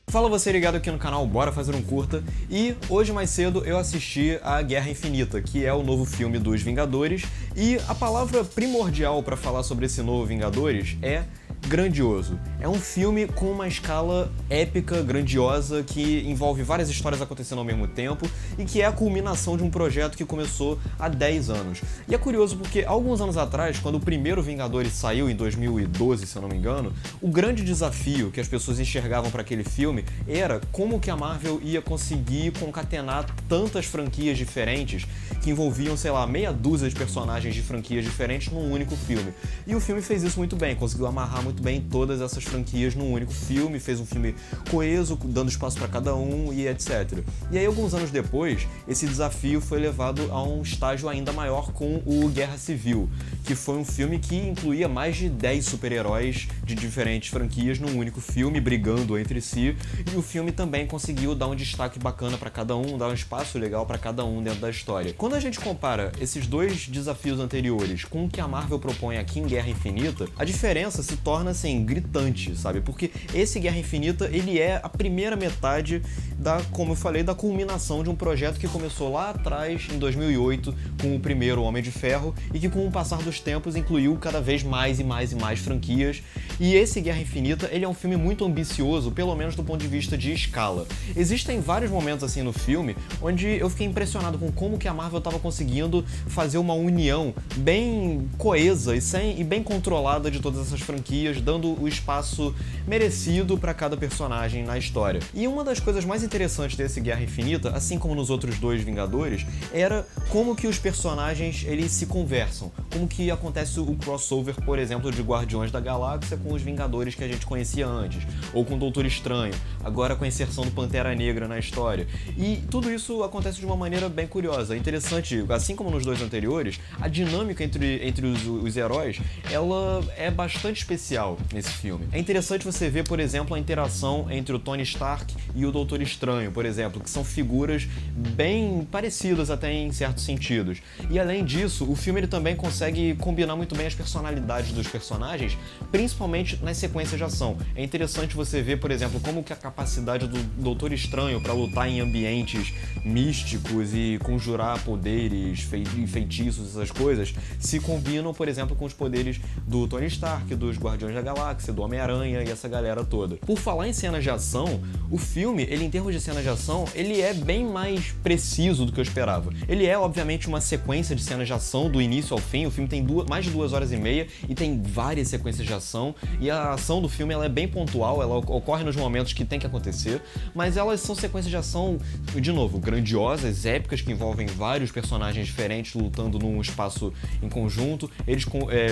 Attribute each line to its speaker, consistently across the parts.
Speaker 1: Fala você ligado aqui no canal, bora fazer um curta. E hoje mais cedo eu assisti a Guerra Infinita, que é o novo filme dos Vingadores, e a palavra primordial para falar sobre esse novo Vingadores é grandioso. É um filme com uma escala épica, grandiosa, que envolve várias histórias acontecendo ao mesmo tempo e que é a culminação de um projeto que começou há 10 anos. E é curioso porque alguns anos atrás, quando o primeiro Vingadores saiu, em 2012, se eu não me engano, o grande desafio que as pessoas enxergavam para aquele filme era como que a Marvel ia conseguir concatenar tantas franquias diferentes que envolviam, sei lá, meia dúzia de personagens de franquias diferentes num único filme. E o filme fez isso muito bem, conseguiu amarrar muito bem todas essas franquias num único filme, fez um filme coeso, dando espaço para cada um e etc. E aí, alguns anos depois, esse desafio foi levado a um estágio ainda maior com o Guerra Civil, que foi um filme que incluía mais de 10 super-heróis de diferentes franquias num único filme, brigando entre si, e o filme também conseguiu dar um destaque bacana para cada um, dar um espaço legal para cada um dentro da história. Quando a gente compara esses dois desafios anteriores com o que a Marvel propõe aqui em Guerra Infinita, a diferença se torna assim, gritante, sabe? Porque esse Guerra Infinita, ele é a primeira metade da, como eu falei, da culminação de um projeto que começou lá atrás, em 2008, com o primeiro Homem de Ferro, e que com o passar dos tempos incluiu cada vez mais e mais e mais franquias. E esse Guerra Infinita, ele é um filme muito ambicioso, pelo menos do ponto de vista de escala. Existem vários momentos assim no filme onde eu fiquei impressionado com como que a Marvel estava conseguindo fazer uma união bem coesa e bem controlada de todas essas franquias, dando o espaço merecido para cada personagem na história. E uma das coisas mais interessantes desse Guerra Infinita, assim como nos outros dois Vingadores, era como que os personagens eles se conversam, como que acontece o crossover, por exemplo, de Guardiões da Galáxia com os Vingadores que a gente conhecia antes, ou com o Doutor Estranho, agora com a inserção do Pantera Negra na história. E tudo isso acontece de uma maneira bem curiosa. É interessante, assim como nos dois anteriores, a dinâmica entre os heróis, ela é bastante especial nesse filme. É interessante você ver, por exemplo, a interação entre o Tony Stark e o Doutor Estranho, por exemplo, que são figuras bem parecidas até em certos sentidos. E além disso, o filme ele também consegue combinar muito bem as personalidades dos personagens, principalmente nas sequências de ação. É interessante você ver, por exemplo, como que a capacidade do Doutor Estranho para lutar em ambientes místicos e conjurar poderes, feitiços, essas coisas, se combinam, por exemplo, com os poderes do Tony Stark, dos Guardiões da Galáxia, do Homem-Aranha e essa galera toda. Por falar em cenas de ação, o filme, ele em termos de cenas de ação, ele é bem mais preciso do que eu esperava. Ele é, obviamente, uma sequência de cenas de ação do início ao fim. O filme tem mais de 2 horas e meia e tem várias sequências de ação, e a ação do filme ela é bem pontual, ela ocorre nos momentos que tem que acontecer, mas elas são sequências de ação, de novo, grandiosas, épicas, que envolvem vários personagens diferentes lutando num espaço em conjunto, eles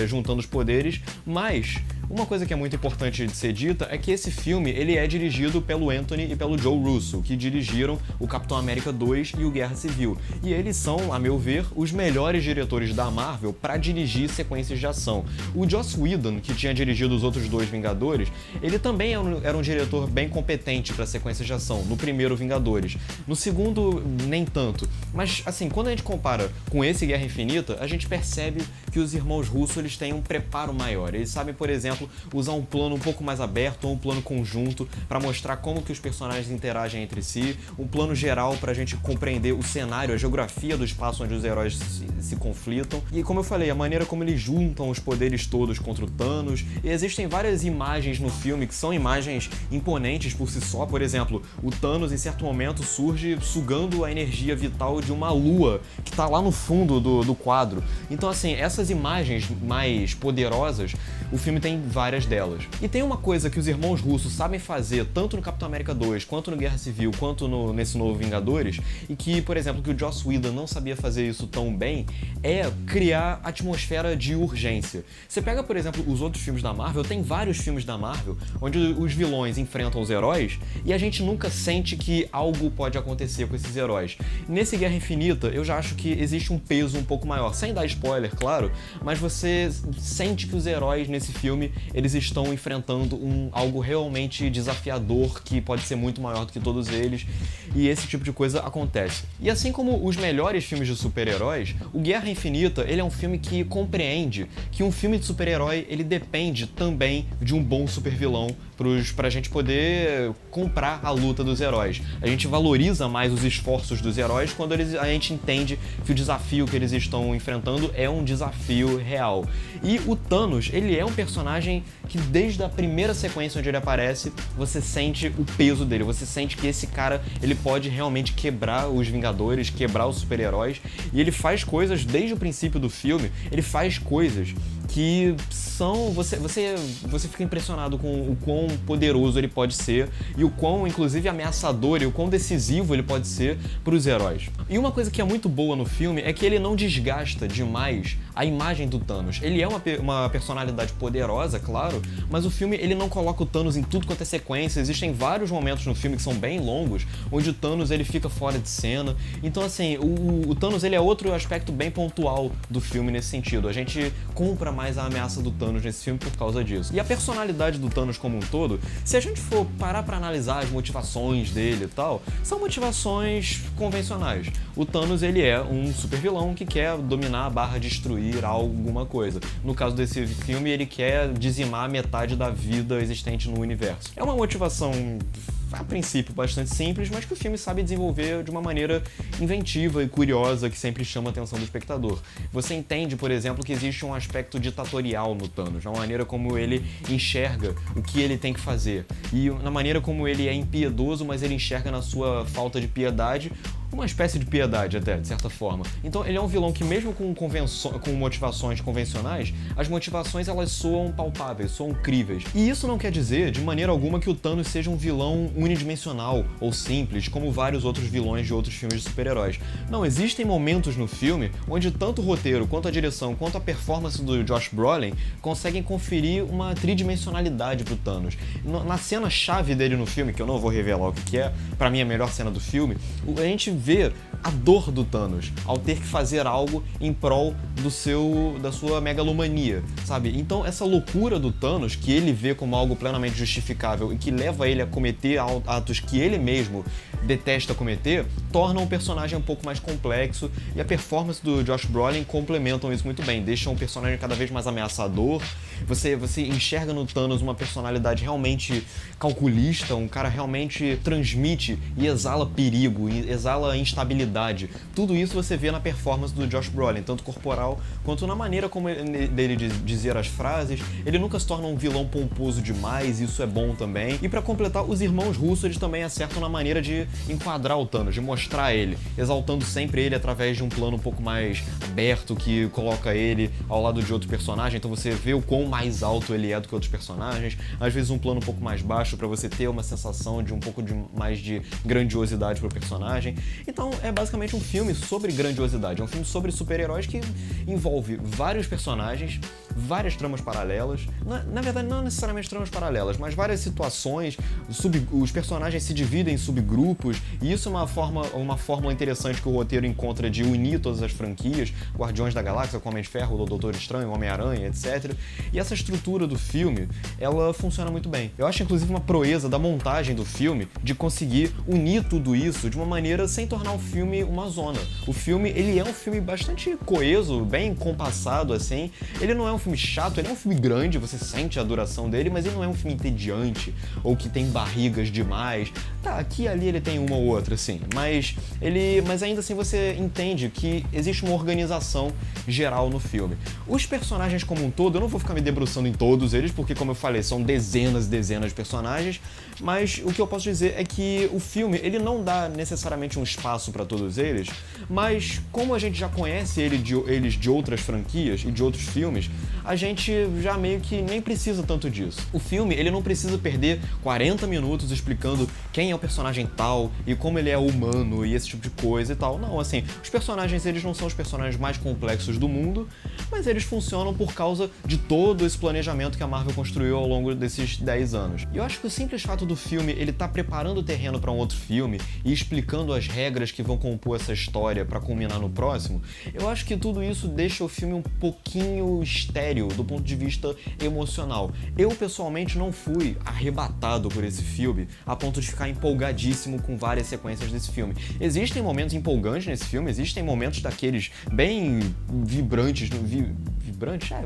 Speaker 1: juntando os poderes, mas uma coisa que é muito importante de ser dita é que esse filme ele é dirigido pelo Anthony e pelo Joe Russo, que dirigiram o Capitão América 2 e o Guerra Civil. E eles são, a meu ver, os melhores diretores da Marvel para dirigir sequências de ação. O Joss Whedon, que tinha dirigido os outros dois Vingadores, ele também era um diretor bem competente para sequências de ação, no primeiro Vingadores. No segundo, nem tanto. Mas, assim, quando a gente compara com esse Guerra Infinita, a gente percebe que os irmãos Russo eles têm um preparo maior. Eles sabem, por exemplo, usar um plano um pouco mais aberto ou um plano conjunto para mostrar como que os personagens interagem entre si, um plano geral para a gente compreender o cenário, a geografia do espaço onde os heróis se conflitam. E como eu falei, a maneira como eles juntam os poderes todos contra o Thanos. E existem várias imagens no filme que são imagens imponentes por si só. Por exemplo, o Thanos em certo momento surge sugando a energia vital de uma lua que está lá no fundo do quadro. Então assim, essas imagens mais poderosas, o filme tem várias delas. E tem uma coisa que os irmãos Russo sabem fazer, tanto no Capitão América 2, quanto no Guerra Civil, quanto nesse novo Vingadores, e que, por exemplo, que o Joss Whedon não sabia fazer isso tão bem, é criar atmosfera de urgência. Você pega, por exemplo, os outros filmes da Marvel, tem vários filmes da Marvel onde os vilões enfrentam os heróis e a gente nunca sente que algo pode acontecer com esses heróis. Nesse Guerra Infinita, eu já acho que existe um peso um pouco maior, sem dar spoiler, claro, mas você sente que os heróis nesse filme, eles estão enfrentando algo realmente desafiador que pode ser muito maior do que todos eles, e esse tipo de coisa acontece. E assim como os melhores filmes de super-heróis, o Guerra Infinita, ele é um filme que compreende que um filme de super-herói, ele depende também de um bom super-vilão pra gente poder comprar a luta dos heróis. A gente valoriza mais os esforços dos heróis quando a gente entende que o desafio que eles estão enfrentando é um desafio real. E o Thanos, ele é um personagem que desde a primeira sequência onde ele aparece, você sente o peso dele, você sente que esse cara, ele pode realmente quebrar os Vingadores, quebrar os super-heróis, e ele faz coisas desde o princípio do filme, ele faz coisas que são... Você fica impressionado com o quão poderoso ele pode ser e o quão, inclusive, ameaçador e o quão decisivo ele pode ser para os heróis. E uma coisa que é muito boa no filme é que ele não desgasta demais a imagem do Thanos. Ele é uma personalidade poderosa, claro, mas o filme ele não coloca o Thanos em tudo quanto é sequência. Existem vários momentos no filme que são bem longos, onde o Thanos ele fica fora de cena. Então, assim, o Thanos ele é outro aspecto bem pontual do filme nesse sentido. A gente compra mais a ameaça do Thanos nesse filme por causa disso. E a personalidade do Thanos como um todo, se a gente for parar pra analisar as motivações dele e tal, são motivações convencionais. O Thanos, ele é um super vilão que quer dominar / destruir alguma coisa. No caso desse filme, ele quer dizimar metade da vida existente no universo. É uma motivação, a princípio, bastante simples, mas que o filme sabe desenvolver de uma maneira inventiva e curiosa que sempre chama a atenção do espectador. Você entende, por exemplo, que existe um aspecto ditatorial no Thanos, na maneira como ele enxerga o que ele tem que fazer e na maneira como ele é impiedoso, mas ele enxerga na sua falta de piedade uma espécie de piedade até, de certa forma. Então ele é um vilão que mesmo com motivações convencionais, as motivações elas soam palpáveis, soam críveis. E isso não quer dizer, de maneira alguma, que o Thanos seja um vilão unidimensional ou simples, como vários outros vilões de outros filmes de super-heróis. Não, existem momentos no filme onde tanto o roteiro, quanto a direção, quanto a performance do Josh Brolin conseguem conferir uma tridimensionalidade pro Thanos. Na cena-chave dele no filme, que eu não vou revelar o que é, pra mim a melhor cena do filme, a gente vê a dor do Thanos ao ter que fazer algo em prol da sua megalomania, sabe? Então essa loucura do Thanos, que ele vê como algo plenamente justificável e que leva ele a cometer atos que ele mesmo detesta cometer, torna o personagem um pouco mais complexo, e a performance do Josh Brolin complementam isso muito bem, deixam o personagem cada vez mais ameaçador. Você enxerga no Thanos uma personalidade realmente calculista, um cara realmente transmite e exala perigo, exala instabilidade. Tudo isso você vê na performance do Josh Brolin, tanto corporal quanto na maneira como dele dizer as frases. Ele nunca se torna um vilão pomposo demais, isso é bom também. E pra completar, os irmãos russos eles também acertam na maneira de enquadrar o Thanos, de mostrar ele, exaltando sempre ele através de um plano um pouco mais aberto, que coloca ele ao lado de outro personagem, então você vê o quão mais alto ele é do que outros personagens, às vezes um plano um pouco mais baixo pra você ter uma sensação de um pouco mais de grandiosidade pro personagem. Então é basicamente um filme sobre grandiosidade, é um filme sobre super-heróis que envolve vários personagens, várias tramas paralelas, na verdade não necessariamente tramas paralelas, mas várias situações, os personagens se dividem em subgrupos, e isso é uma fórmula interessante que o roteiro encontra de unir todas as franquias, Guardiões da Galáxia, com Homem de Ferro, o Doutor Estranho, Homem-Aranha, etc. E essa estrutura do filme, ela funciona muito bem. Eu acho inclusive uma proeza da montagem do filme de conseguir unir tudo isso de uma maneira sem tornar o filme uma zona. O filme, ele é um filme bastante coeso, bem compassado, assim. Ele não é um filme chato, ele é um filme grande, você sente a duração dele, mas ele não é um filme entediante, ou que tem barrigas demais. Tá, aqui e ali ele tem uma ou outra, assim, mas ainda assim você entende que existe uma organização geral no filme. Os personagens como um todo, eu não vou ficar me debruçando em todos eles, porque como eu falei, são dezenas e dezenas de personagens, mas o que eu posso dizer é que o filme, ele não dá necessariamente um espaço para todos eles, mas como a gente já conhece eles de outras franquias e de outros filmes, a gente já meio que nem precisa tanto disso. O filme, ele não precisa perder 40 minutos explicando quem é o personagem tal e como ele é humano e esse tipo de coisa e tal. Não, assim, os personagens, eles não são os personagens mais complexos do mundo, mas eles funcionam por causa de todo esse planejamento que a Marvel construiu ao longo desses 10 anos. E eu acho que o simples fato do filme, ele tá preparando o terreno para um outro filme e explicando as regras que vão compor essa história para culminar no próximo, eu acho que tudo isso deixa o filme um pouquinho estéril sério do ponto de vista emocional. Eu, pessoalmente, não fui arrebatado por esse filme a ponto de ficar empolgadíssimo com várias sequências desse filme. Existem momentos empolgantes nesse filme, existem momentos daqueles bem vibrantes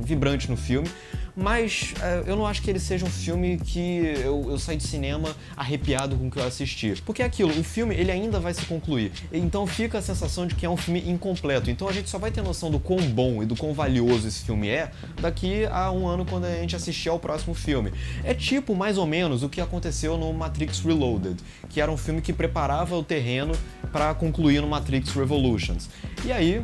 Speaker 1: vibrantes no filme, mas eu não acho que ele seja um filme que eu saí de cinema arrepiado com o que eu assisti. Porque é aquilo, o filme ele ainda vai se concluir, então fica a sensação de que é um filme incompleto. Então a gente só vai ter noção do quão bom e do quão valioso esse filme é daqui a um ano, quando a gente assistir ao próximo filme. É tipo, mais ou menos, o que aconteceu no Matrix Reloaded, que era um filme que preparava o terreno para concluir no Matrix Revolutions. E aí,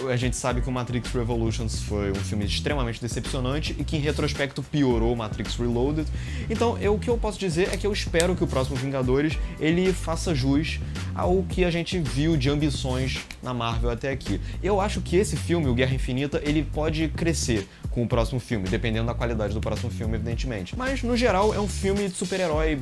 Speaker 1: a gente sabe que o Matrix Revolutions foi um filme extremamente decepcionante e que, em retrospecto, piorou o Matrix Reloaded. Então, o que eu posso dizer é que eu espero que o próximo Vingadores ele faça jus ao que a gente viu de ambições na Marvel até aqui. Eu acho que esse filme, o Guerra Infinita, ele pode crescer com o próximo filme, dependendo da qualidade do próximo filme, evidentemente. Mas, no geral, é um filme de super-herói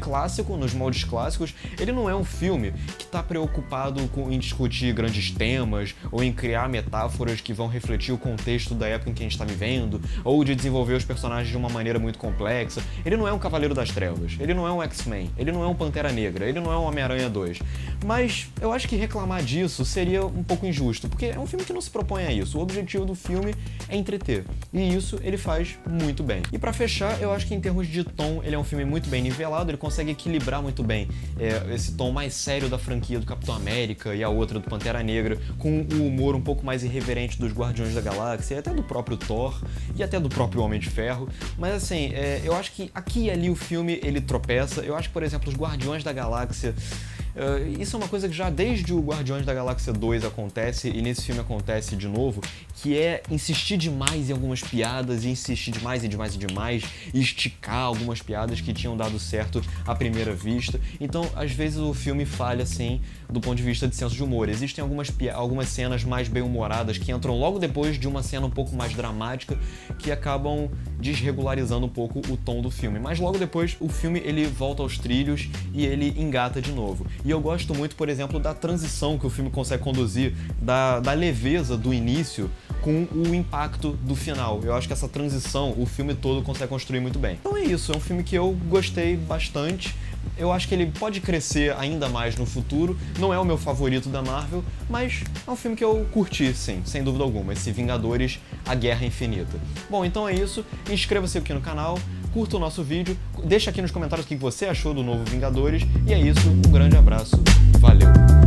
Speaker 1: clássico, nos moldes clássicos. Ele não é um filme que está preocupado em discutir grandes temas ou em criar metáforas que vão refletir o contexto da época em que a gente está vivendo, ou de desenvolver os personagens de uma maneira muito complexa. Ele não é um Cavaleiro das Trevas, ele não é um X-Men, ele não é um Pantera Negra, ele não é um Homem-Aranha 2. Mas eu acho que reclamar disso seria um pouco injusto, porque é um filme que não se propõe a isso. O objetivo do filme é entreter, e isso ele faz muito bem. E pra fechar, eu acho que em termos de tom, ele é um filme muito bem nivelado, ele consegue equilibrar muito bem esse tom mais sério da franquia do Capitão América e a outra do Pantera Negra, com o humor um pouco mais irreverente dos Guardiões da Galáxia, e até do próprio Thor, e até do próprio Homem de Ferro. Mas assim, eu acho que aqui e ali o filme ele tropeça. Eu acho que, por exemplo, os Guardiões da Galáxia, isso é uma coisa que já desde o Guardiões da Galáxia 2 acontece, e nesse filme acontece de novo, que é insistir demais em algumas piadas, e insistir demais e demais e demais, e esticar algumas piadas que tinham dado certo à primeira vista. Então, às vezes o filme falha, assim, do ponto de vista de senso de humor. Existem algumas cenas mais bem-humoradas que entram logo depois de uma cena um pouco mais dramática, que acabam desregularizando um pouco o tom do filme. Mas logo depois, o filme ele volta aos trilhos e ele engata de novo. E eu gosto muito, por exemplo, da transição que o filme consegue conduzir, da leveza do início com o impacto do final. Eu acho que essa transição, o filme todo consegue construir muito bem. Então é isso, é um filme que eu gostei bastante. Eu acho que ele pode crescer ainda mais no futuro. Não é o meu favorito da Marvel, mas é um filme que eu curti, sim, sem dúvida alguma. Esse Vingadores, A Guerra Infinita. Bom, então é isso. Inscreva-se aqui no canal, curta o nosso vídeo, deixa aqui nos comentários o que você achou do novo Vingadores. E é isso, um grande abraço e valeu!